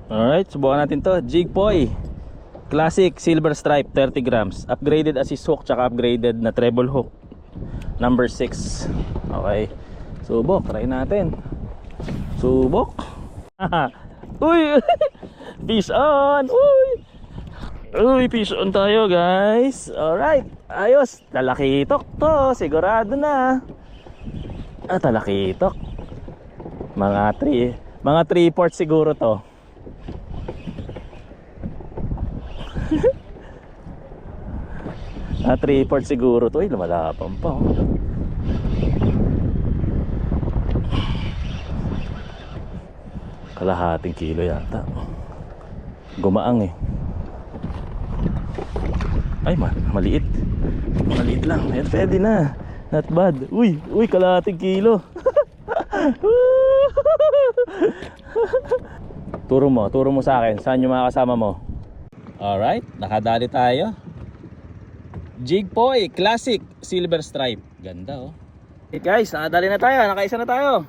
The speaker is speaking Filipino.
Alright, subukan natin to. Jig Poi Classic Silver Stripe 30 grams. Upgraded assist hook tsaka upgraded na treble hook. Number 6. Okay. Subok, try natin. Subok. Uy! Fish on! Uy! Uy, fish on tayo guys. Alright, ayos. Talakitok to, sigurado na. Talakitok. Mga 3/4 siguro to. Ah, 3/4 siguro to. Ay, lumalapang pa oh. Kalahating kilo yata. Gumaang eh. Ay, maliit. Maliit lang. Ayan, pwede na. Not bad. Uy, kalahating kilo. Turo mo sa akin. Saan yung mga kasama mo? Alright, nakadali tayo. Jig Poi Classic Silver Stripe. Ganda oh. Okay guys, nakadali na tayo. Nakaisa na tayo.